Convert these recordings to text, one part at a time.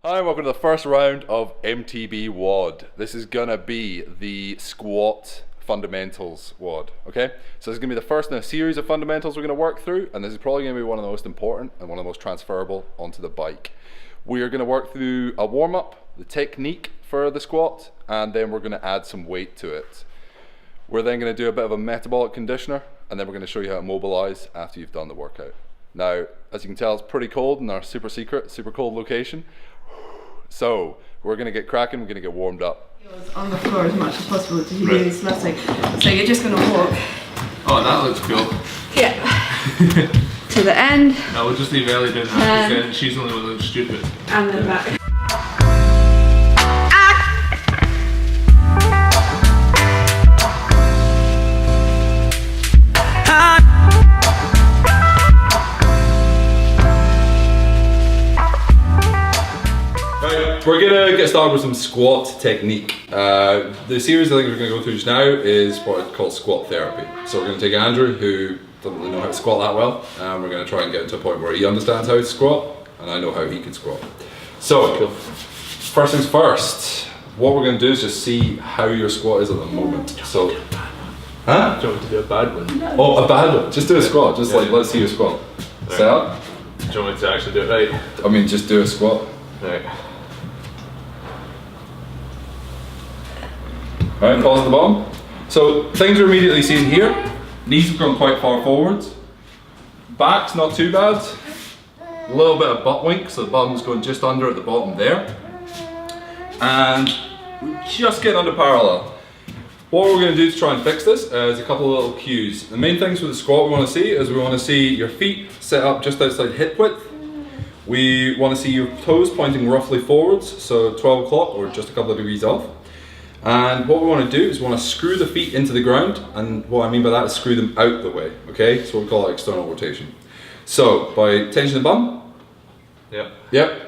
Hi, welcome to the first round of MTB WOD. This is gonna be the squat fundamentals WOD, okay? So this is gonna be the first in a series of fundamentals we're gonna work through, and this is probably gonna be one of the most important and one of the most transferable onto the bike. We are gonna work through a warm-up, the technique for the squat, and then we're gonna add some weight to it. We're then gonna do a bit of a metabolic conditioner, and then we're gonna show you how to mobilize after you've done the workout. Now, as you can tell, it's pretty cold in our super secret, super cold location. So we're gonna get cracking, we're gonna get warmed up. On the floor as much as possible to hear this left side. So you're just gonna walk. Oh, that looks cool. Yeah. To the end. No, we'll just leave Ellie doing that because she's the only one that looks stupid. And then back. We're gonna get started with some squat technique. The series I think we're gonna go through just now is what I call squat therapy. So we're gonna take Andrew, who doesn't really know how to squat that well, and we're gonna try and get him to a point where he understands how to squat, and I know how he can squat. So, first things first, what we're gonna do is just see how your squat is at the moment. So, huh? Do you want me to do a bad one? Oh, a bad one. Just do a squat, just like, let's see your squat. Right. Set up. Do you want me to actually do it right? I mean, just do a squat. Right. Right, pause at the bottom. So things are immediately seen here. Knees have gone quite far forwards. Back's not too bad. A little bit of butt wink, so the bottom's going just under at the bottom there. And we're just getting under parallel. What we're going to do to try and fix this is a couple of little cues. The main things with the squat we want to see is we want to see your feet set up just outside hip width. We want to see your toes pointing roughly forwards, so 12 o'clock or just a couple of degrees off. And what we want to do is we want to screw the feet into the ground, and what I mean by that is screw them out the way, okay? So we call it external rotation. So by tension the bum. Yep.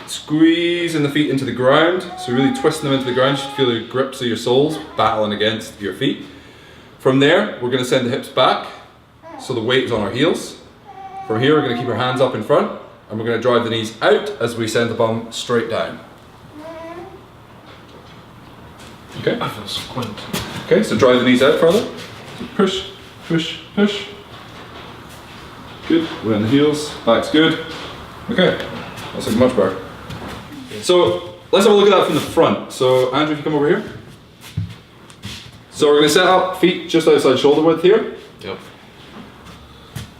Squeezing the feet into the ground, so really twisting them into the ground. You should feel the grips of your soles battling against your feet. From there, we're going to send the hips back, so the weight is on our heels. From here, we're going to keep our hands up in front, and we're going to drive the knees out as we send the bum straight down. Okay. I feel squint. Okay, so drive the knees out further. So push, push, push. Good. We're in the heels. Back's good. Okay, that's looking much better. So let's have a look at that from the front. So Andrew, if you come over here. So we're going to set up feet just outside shoulder width here. Yep.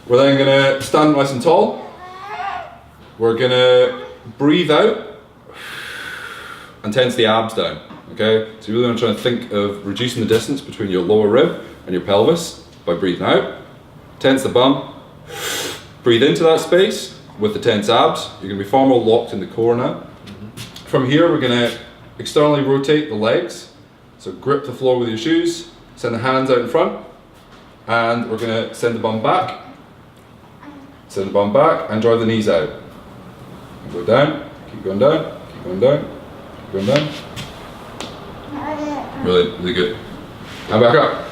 We're then going to stand nice and tall. We're going to breathe out and tense the abs down. Okay, so you really want to try and think of reducing the distance between your lower rib and your pelvis by breathing out. Tense the bum. Breathe into that space with the tense abs. You're going to be far more locked in the core now. From here, we're going to externally rotate the legs. So grip the floor with your shoes. Send the hands out in front. And we're going to send the bum back. Send the bum back and drive the knees out. And go down. Keep going down. Keep going down. Keep going down. Really, really good. And back up.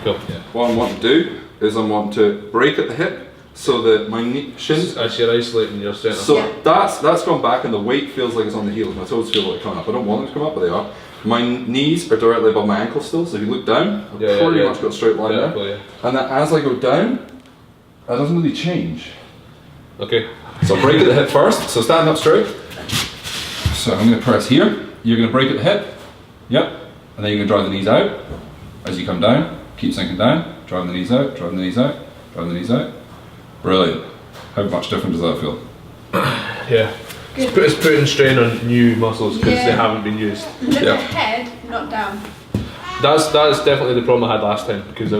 Cool. Yeah. What I'm wanting to do is I'm wanting to break at the hip so that my shins. As you're isolating your center. So that's gone back and the weight feels like it's on the heels. My toes feel like coming up. I don't want them to come up, but they are. My knees are directly above my ankles still. So if you look down, I've pretty much got a straight line there. Yeah. And then as I go down, that doesn't really change. Okay. So break at the hip first. So stand up straight. So I'm going to press here. You're going to break at the hip. Yep, and then you're going to drive the knees out as you come down. Keep sinking down, drive the knees out, drive the knees out, drive the knees out. Brilliant. How much different does that feel? Yeah. It's putting strain on new muscles because they haven't been used. Look at head, not down. That's definitely the problem I had last time because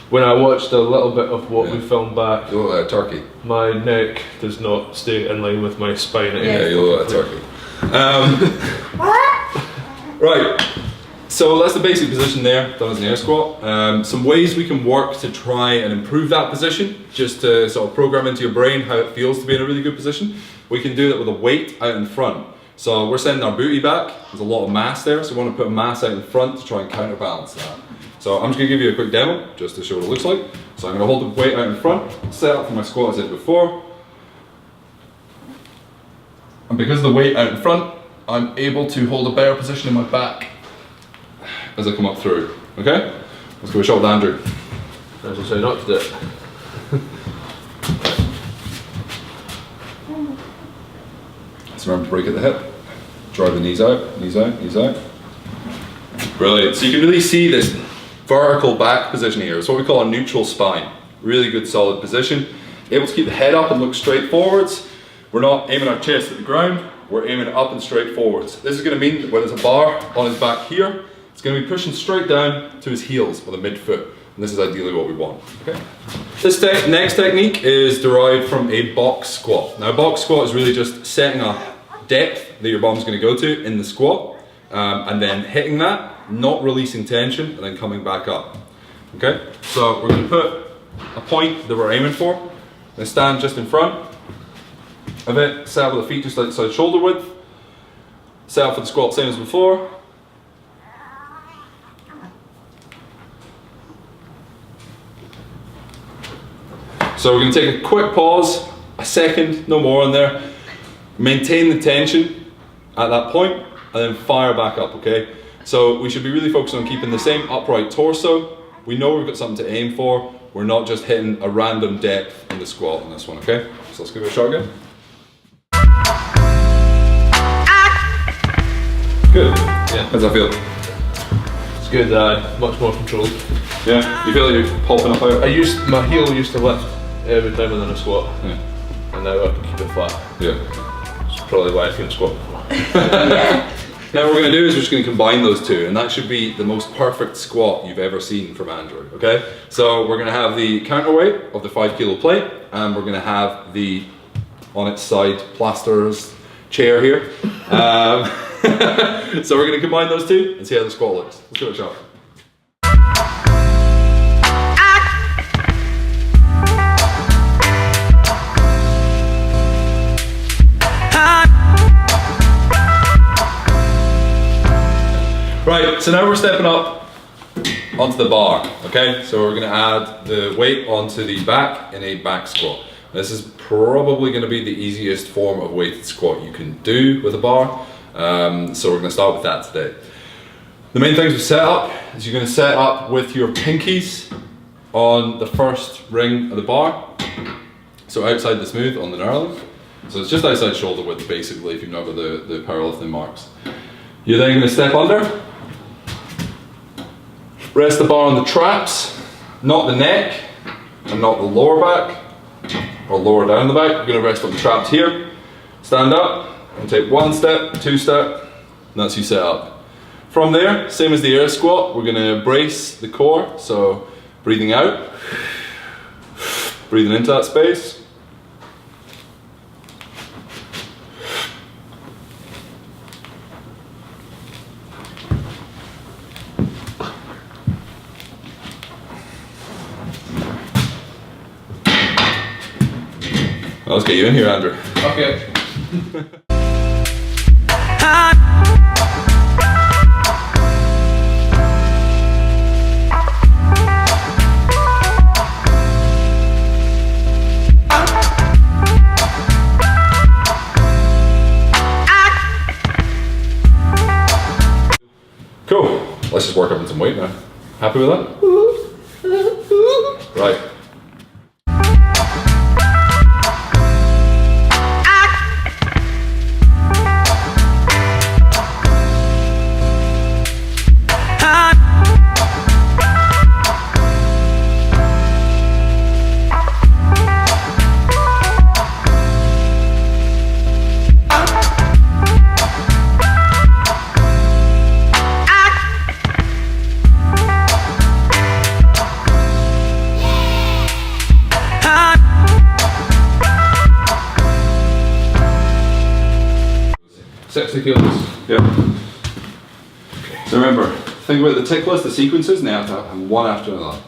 when I watched a little bit of what we filmed back, You look like a turkey. my neck does not stay in line with my spine. Yeah, you look like a turkey. Right, so that's the basic position there, done as an air squat. Some ways we can work to try and improve that position, just to sort of program into your brain how it feels to be in a really good position. We can do that with a weight out in front. So we're sending our booty back, there's a lot of mass there, so we want to put a mass out in front to try and counterbalance that. So I'm just going to give you a quick demo, just to show what it looks like. So I'm going to hold the weight out in front, set up for my squat as I did before. And because of the weight out in front, I'm able to hold a better position in my back as I come up through. Okay? Let's give it a shot with Andrew. As I say, not to do it. So remember to break at the hip. Drive the knees out, knees out, knees out. Brilliant. So you can really see this vertical back position here. It's what we call a neutral spine. Really good solid position. Able to keep the head up and look straight forwards. We're not aiming our chest at the ground, we're aiming up and straight forwards. This is going to mean that when there's a bar on his back here, it's going to be pushing straight down to his heels or the midfoot. And this is ideally what we want. Okay. This next technique is derived from a box squat. Now a box squat is really just setting a depth that your bum's going to go to in the squat, and then hitting that, not releasing tension, and then coming back up. Okay, so we're going to put a point that we're aiming for. Then stand just in front of it, set up with the feet just outside shoulder width. Set up for the squat same as before. So we're going to take a quick pause, a second, no more on there. Maintain the tension at that point and then fire back up, okay? So we should be really focused on keeping the same upright torso. We know we've got something to aim for. We're not just hitting a random depth in the squat on this one, okay? So let's give it a shot again. Good. Yeah. How does that feel? It's good, much more controlled. Yeah? You feel like you're popping up out? My heel used to lift every time within a squat. Yeah. And now I can keep it flat. Yeah. That's probably why I can't squat before. Now what we're going to do is we're just going to combine those two, and that should be the most perfect squat you've ever seen from Andrew, okay? So we're going to have the counterweight of the 5 kilo plate, and we're going to have the on its side plasters chair here. So we're going to combine those two and see how the squat looks. Let's give it a shot. Right, so now we're stepping up onto the bar, okay? So we're gonna add the weight onto the back in a back squat. This is probably gonna be the easiest form of weighted squat you can do with a bar. So we're gonna start with that today. The main things we set up is you're gonna set up with your pinkies on the first ring of the bar. So outside the smooth on the knurling. So it's just outside shoulder width basically if you've not got the powerlifting marks. You're then gonna step under. Rest the bar on the traps, not the neck, and not the lower back, or lower down the back. You're going to rest on the traps here. Stand up, and take 1 step, 2 step, and that's you set up. From there, same as the air squat, we're going to brace the core, so breathing out, breathing into that space. Let's get you in here, Andrew. Okay. Cool. Let's just work up on some weight now. Happy with that? Right. Yep. Okay. So remember, think about the tick list, the sequences, and they have to happen one after another.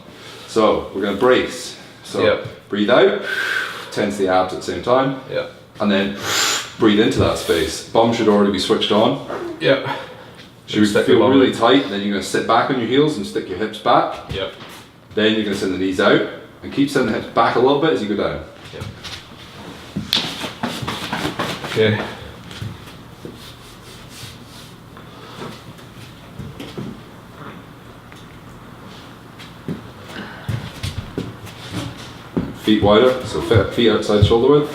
So we're going to brace. So yep. Breathe out, tense the abs at the same time, yep. And then breathe into that space. Bum should already be switched on. Yep. Should feel really tight, then you're going to sit back on your heels and stick your hips back. Yep. Then you're going to send the knees out and keep sending the hips back a little bit as you go down. Yep. Okay. Feet wider, so feet outside shoulder width.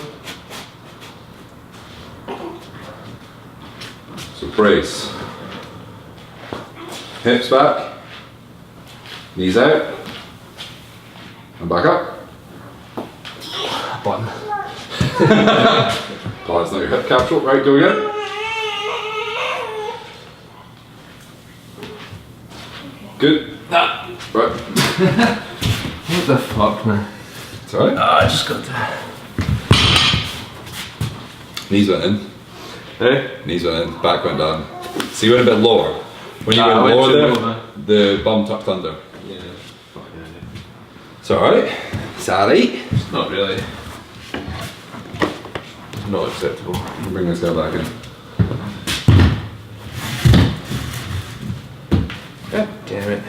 So brace. Hips back, knees out, and back up. Button. Oh, that's not your hip capsule. Right, go again. Good. Ah. Right. What the fuck, man? It's alright. I just got to. Knees went in. Hey? Knees went in. Back went down. So you went a bit lower. When you went I went lower too there, low, man. the bum tucked under. Yeah. Fucking idiot. It's alright. Sorry. It's not really. Not acceptable. We'll bring this guy back in. God damn it.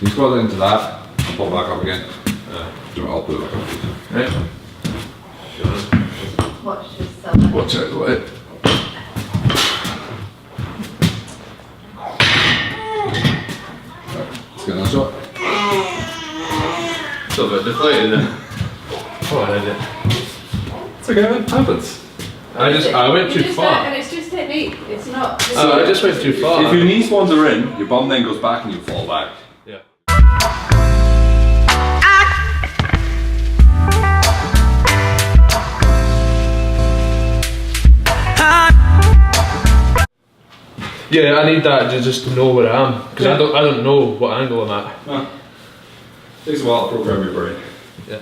You squat into that and pull back up again. I'll pull it back up. Right? Watch yourself. Watch out the way. Let's get another shot. It's a bit deflated then. Oh, I did it. It's okay, man. It happens. I went too far. And it's just technique. It's not. I just went too far. If your knees wander in, your bum then goes back and you fall back. Yeah. Yeah, I need that just to know where I am, because I don't know what angle I'm at. Takes a while to program your brain. Yeah.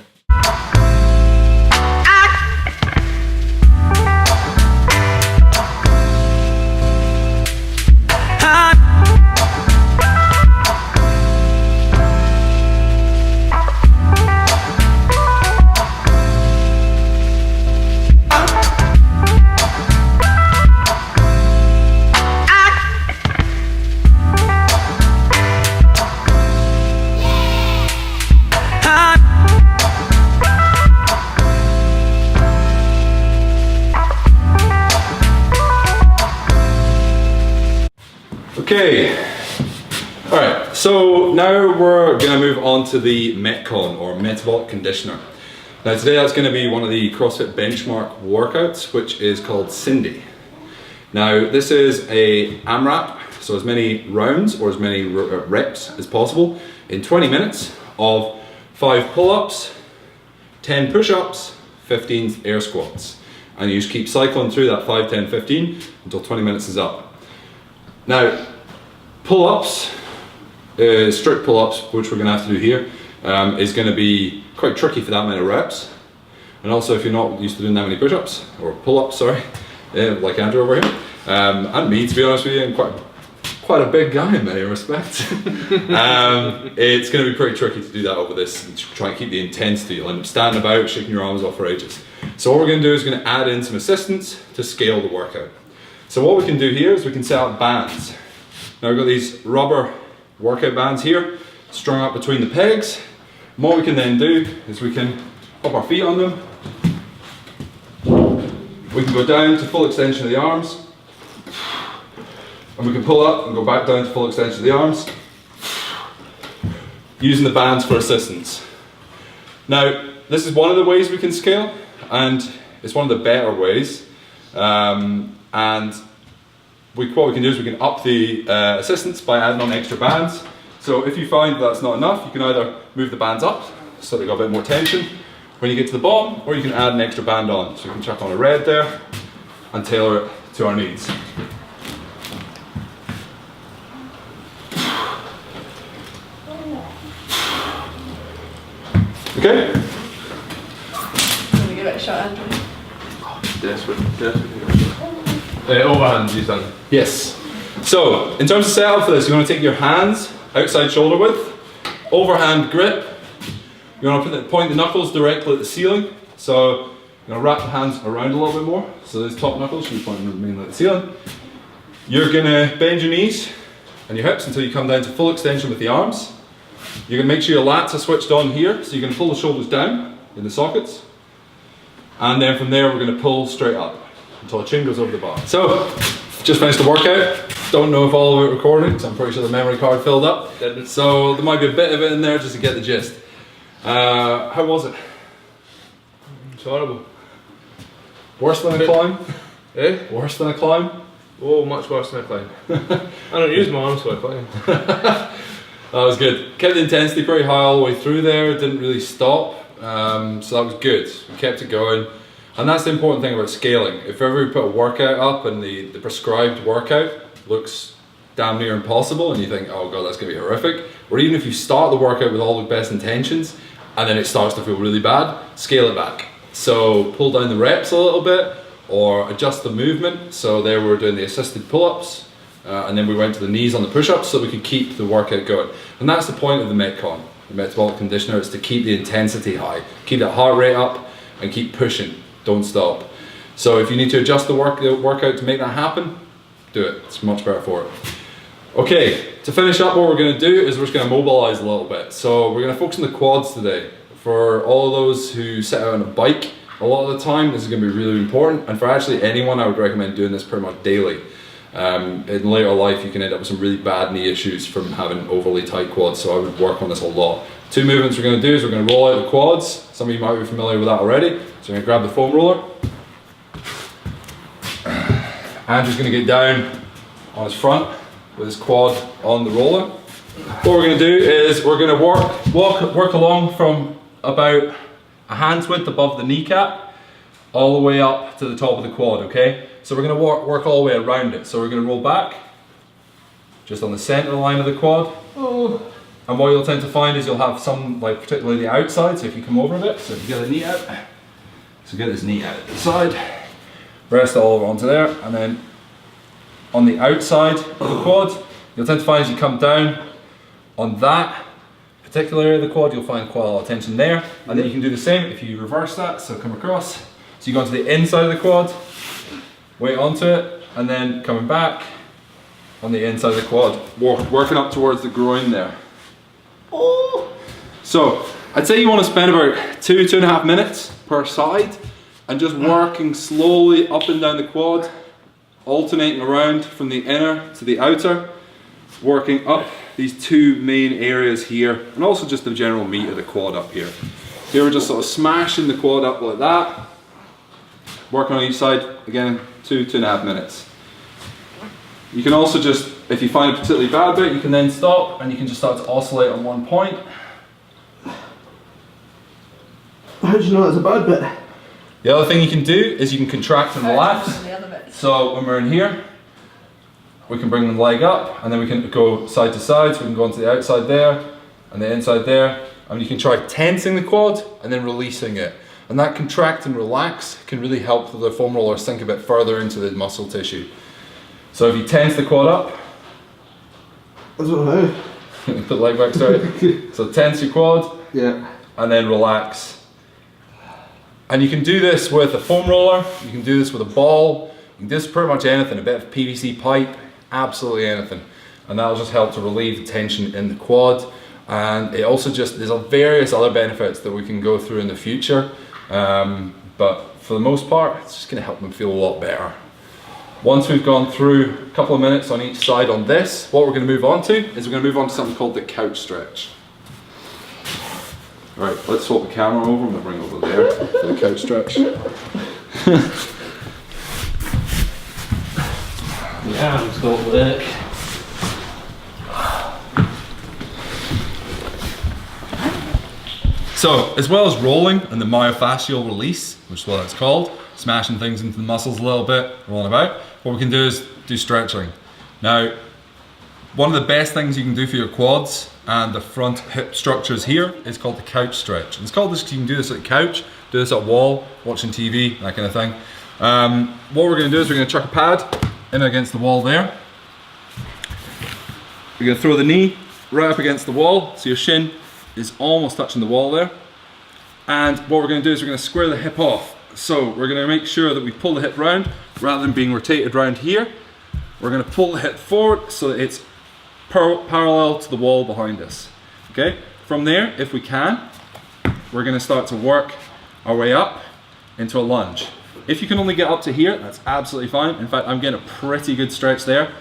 Okay, alright, so now we're going to move on to the Metcon, or Metabolic Conditioner. Now today that's going to be one of the CrossFit benchmark workouts, which is called Cindy. Now this is a AMRAP, so as many rounds or as many reps as possible in 20 minutes of 5 pull-ups, 10 push-ups, 15 air squats. And you just keep cycling through that 5, 10, 15 until 20 minutes is up. Now, pull-ups, strict pull-ups, which we're going to have to do here, is going to be quite tricky for that many reps. And also if you're not used to doing that many push-ups, or pull-ups, sorry, like Andrew over here, and me to be honest with you, I'm quite a big guy in many respects. It's going to be pretty tricky to do that over this and try and keep the intensity. You'll end up standing about, shaking your arms off for ages. So what we're going to do is we're going to add in some assistance to scale the workout. So what we can do here is we can set up bands. Now we've got these rubber workout bands here, strung up between the pegs. And what we can then do is we can pop our feet on them. We can go down to full extension of the arms. And we can pull up and go back down to full extension of the arms. Using the bands for assistance. Now, this is one of the ways we can scale, and it's one of the better ways. And what we can do is we can up the assistance by adding on extra bands. So if you find that's not enough, you can either move the bands up so they've got a bit more tension when you get to the bottom, or you can add an extra band on. So you can chuck on a red there and tailor it to our needs. Okay? Can we give it a shot, Andrew? Desperate. Overhand, you done. Yes. So, in terms of setup for this, you want to take your hands outside shoulder width, overhand grip. You want to point the knuckles directly at the ceiling. So, you want to wrap the hands around a little bit more. So those top knuckles should be pointing mainly at the ceiling. You're going to bend your knees and your hips until you come down to full extension with the arms. You're going to make sure your lats are switched on here, so you're going to pull the shoulders down in the sockets. And then from there we're going to pull straight up until the chin goes over the bar. So, just finished the workout. Don't know if all of it recorded, because I'm pretty sure the memory card filled up. So there might be a bit of it in there just to get the gist. How was it? horrible. Worse than a climb? Eh? Worse than a climb? Oh, much worse than a climb. I don't use my arms for a climb. That was good. Kept the intensity pretty high all the way through there, didn't really stop. So that was good. We kept it going. And that's the important thing about scaling. If ever you put a workout up and the prescribed workout looks damn near impossible and you think, oh god, that's gonna be horrific, or even if you start the workout with all the best intentions and then it starts to feel really bad, scale it back. So pull down the reps a little bit or adjust the movement. So there we were doing the assisted pull-ups and then we went to the knees on the push-ups so we could keep the workout going. And that's the point of the Metcon, the metabolic conditioner, is to keep the intensity high, keep that heart rate up and keep pushing, don't stop. So if you need to adjust the workout to make that happen, do it, it's much better for it. Okay, to finish up, what we're going to do is we're just going to mobilize a little bit. So we're going to focus on the quads today. For all of those who set out on a bike, a lot of the time this is going to be really important, and for actually anyone I would recommend doing this pretty much daily. In later life you can end up with some really bad knee issues from having overly tight quads, so I would work on this a lot. Two movements we're going to do is we're going to roll out the quads. Some of you might be familiar with that already. So we're going to grab the foam roller. Andrew's going to get down on his front with his quad on the roller. What we're going to do is we're going to work along from about a hand's width above the kneecap all the way up to the top of the quad, okay? So we're going to work all the way around it. So we're going to roll back just on the center line of the quad. Oh. And what you'll tend to find is you'll have some, like particularly the outside, so if you come over a bit, so if you get the knee out, so get this knee out at the side, rest all over onto there, and then on the outside of the quad, you'll tend to find as you come down on that particular area of the quad, you'll find quite a lot of tension there, and then you can do the same if you reverse that, so come across, so you go onto the inside of the quad, weight onto it, and then coming back on the inside of the quad, working up towards the groin there. Oh. So I'd say you want to spend about 2.5 minutes per side and just working slowly up and down the quad, alternating around from the inner to the outer, working up these two main areas here, and also just the general meat of the quad up here. Here we're just sort of smashing the quad up like that, working on each side, again 2.5 minutes. You can also just, if you find a particularly bad bit, you can then stop and you can just start to oscillate on one point. How do you know that's a bad bit? The other thing you can do is you can contract and relax. So when we're in here, we can bring the leg up and then we can go side to side, so we can go onto the outside there and the inside there, and you can try tensing the quad and then releasing it. And that contract and relax can really help the foam roller sink a bit further into the muscle tissue. So if you tense the quad up, I don't know. put the leg back straight. So tense your quad, Yeah. and then relax. And you can do this with a foam roller, you can do this with a ball, you can do this with pretty much anything, a bit of PVC pipe, absolutely anything. And that'll just help to relieve the tension in the quad. And it also just, there's various other benefits that we can go through in the future. But for the most part, it's just gonna help them feel a lot better. Once we've gone through a couple of minutes on each side on this, what we're going to move on to is we're going to move on to something called the couch stretch. Alright, let's swap the camera over. I'm going to bring it over there for the couch stretch. Yeah, I'm still at work. So, as well as rolling and the myofascial release, which is what it's called, smashing things into the muscles a little bit, rolling about, what we can do is do stretching. Now, one of the best things you can do for your quads and the front hip structures here is called the couch stretch. And it's called this because you can do this at the couch, do this at a wall, watching TV, that kind of thing. What we're going to do is we're going to chuck a pad in against the wall there. We're going to throw the knee right up against the wall, so your shin is almost touching the wall there. And what we're going to do is we're going to square the hip off. So we're going to make sure that we pull the hip round rather than being rotated round here. We're going to pull the hip forward so that it's parallel to the wall behind us. Okay? From there, if we can, we're going to start to work our way up into a lunge. If you can only get up to here, that's absolutely fine. In fact, I'm getting a pretty good stretch there.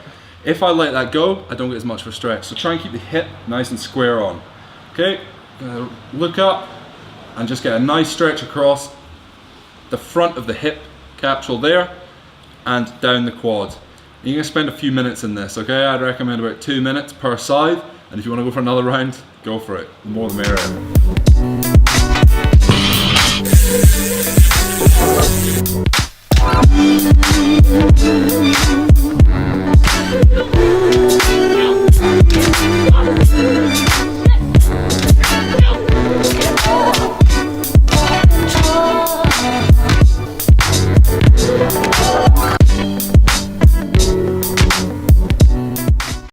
If I let that go, I don't get as much of a stretch. So try and keep the hip nice and square on. Okay? Look up and just get a nice stretch across the front of the hip capsule there and down the quad. You're going to spend a few minutes in this, okay? I'd recommend about 2 minutes per side, and if you want to go for another round, go for it. The more the merrier.